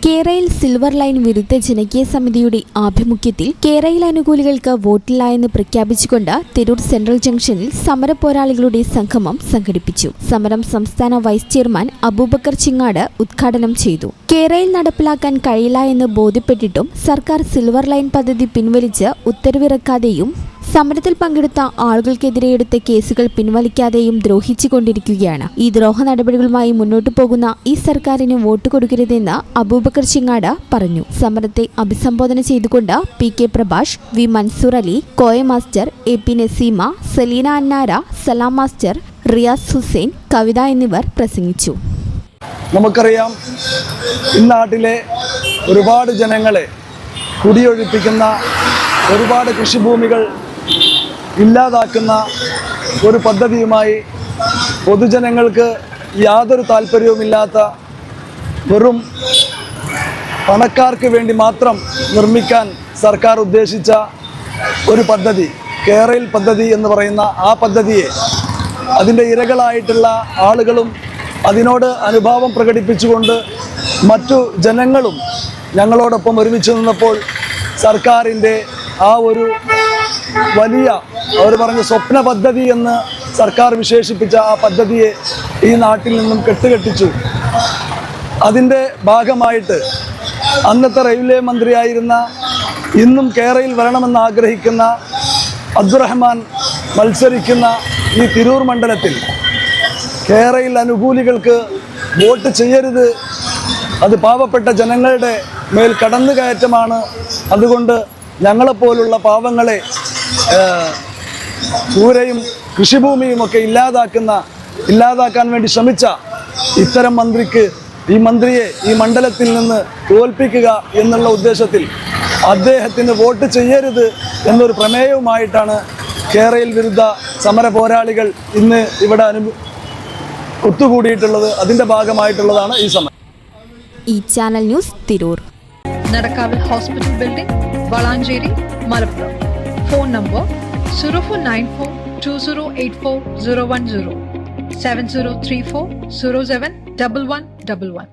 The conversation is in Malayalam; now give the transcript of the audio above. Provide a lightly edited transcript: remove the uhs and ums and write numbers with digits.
കേരയിൽ സിൽവർ ലൈൻ വിരുദ്ധ ജനകീയ സമിതിയുടെ ആഭിമുഖ്യത്തിൽ കേരയിൽ അനുകൂലികൾക്ക് വോട്ടില്ല എന്ന് പ്രഖ്യാപിച്ചുകൊണ്ട് തിരൂർ സെൻട്രൽ ജംഗ്ഷനിൽ സമരപോരാളികളുടെ സംഗമം സംഘടിപ്പിച്ചു. സമരം സംസ്ഥാന വൈസ് ചെയർമാൻ അബൂബക്കർ ചിങ്ങാട് ഉദ്ഘാടനം ചെയ്തു. കേരയിൽ നടപ്പിലാക്കാൻ കഴിയില്ല എന്ന് ബോധ്യപ്പെട്ടിട്ടും സർക്കാർ സിൽവർ ലൈൻ പദ്ധതി പിൻവലിച്ച് ഉത്തരവിറക്കാതെയും സമരത്തിൽ പങ്കെടുത്ത ആളുകൾക്കെതിരെ എടുത്ത കേസുകൾ പിൻവലിക്കാതെയും ദ്രോഹിച്ചുകൊണ്ടിരിക്കുകയാണ്. ഈ ദ്രോഹ നടപടികളുമായി മുന്നോട്ടു പോകുന്ന ഈ സർക്കാരിന് വോട്ട് കൊടുക്കരുതെന്ന് അബൂബക്കർ ചിങ്ങാട് പറഞ്ഞു. സമരത്തെ അഭിസംബോധന ചെയ്തുകൊണ്ട് PK Prabhash, V Mansoor Ali, Koya master, AP Naseema, Saleena Annara, Salam master, Riyas Hussain, Kavitha എന്നിവർ പ്രസംഗിച്ചു. നമുക്കറിയാം, ഇന്നാട്ടിലെ ഒരുപാട് ജനങ്ങളെ കുടിയൊഴിപ്പിക്കുന്ന, ഒരുപാട് കൃഷിഭൂമികൾ ഇല്ലാതാക്കുന്ന ഒരു പദ്ധതിയുമായി പൊതുജനങ്ങൾക്ക് യാതൊരു താല്പര്യവുമില്ലാത്ത, വെറും പണക്കാർക്ക് വേണ്ടി മാത്രം നിർമ്മിക്കാൻ സർക്കാർ ഉദ്ദേശിച്ച ഒരു പദ്ധതി, കേരയിൽ പദ്ധതി എന്ന് പറയുന്ന ആ പദ്ധതിയെ അതിൻ്റെ ഇരകളായിട്ടുള്ള ആളുകളും അതിനോട് അനുഭാവം പ്രകടിപ്പിച്ചുകൊണ്ട് മറ്റു ജനങ്ങളും ഞങ്ങളോടൊപ്പം ഒരുമിച്ച് നിന്നപ്പോൾ സർക്കാരിൻ്റെ ആ ഒരു വലിയ, അവർ പറഞ്ഞ സ്വപ്ന പദ്ധതി എന്ന് സർക്കാർ വിശേഷിപ്പിച്ച ആ പദ്ധതിയെ ഈ നാട്ടിൽ നിന്നും കെട്ടുകെട്ടിച്ചു. അതിൻ്റെ ഭാഗമായിട്ട് അന്നത്തെ റെയിൽവേ മന്ത്രിയായിരുന്ന, ഇന്നും കേരയിൽ വരണമെന്ന് ആഗ്രഹിക്കുന്ന അബ്ദുറഹ്മാൻ മത്സരിക്കുന്ന ഈ തിരൂർ മണ്ഡലത്തിൽ കേരയിൽ അനുകൂലികൾക്ക് വോട്ട് ചെയ്യരുത്, അത് പാവപ്പെട്ട ജനങ്ങളുടെ മേൽ കടന്നുകയറ്റമാണ്, അതുകൊണ്ട് ഞങ്ങളെപ്പോലുള്ള പാവങ്ങളെ കൂരയും കൃഷിഭൂമിയുമൊക്കെ ഇല്ലാതാക്കാൻ വേണ്ടി ശ്രമിച്ച ഇത്തരം ഈ മന്ത്രിയെ ഈ മണ്ഡലത്തിൽ നിന്ന് തോൽപ്പിക്കുക എന്നുള്ള ഉദ്ദേശത്തിൽ അദ്ദേഹത്തിന് വോട്ട് ചെയ്യരുത് എന്നൊരു പ്രമേയവുമായിട്ടാണ് കേരയിൽ വിരുദ്ധ സമര പോരാളികൾ ഇന്ന് ഇവിടെ ഒത്തുകൂടിയിട്ടുള്ളത്. അതിൻ്റെ ഭാഗമായിട്ടുള്ളതാണ് ഈ സമരം. ഈ ചാനൽ ന്യൂസ് തിരൂർ. നടക്കാവിൽ hospital building, Valanchery, Malappuram. Phone number 04942084 010 7034 07 1111.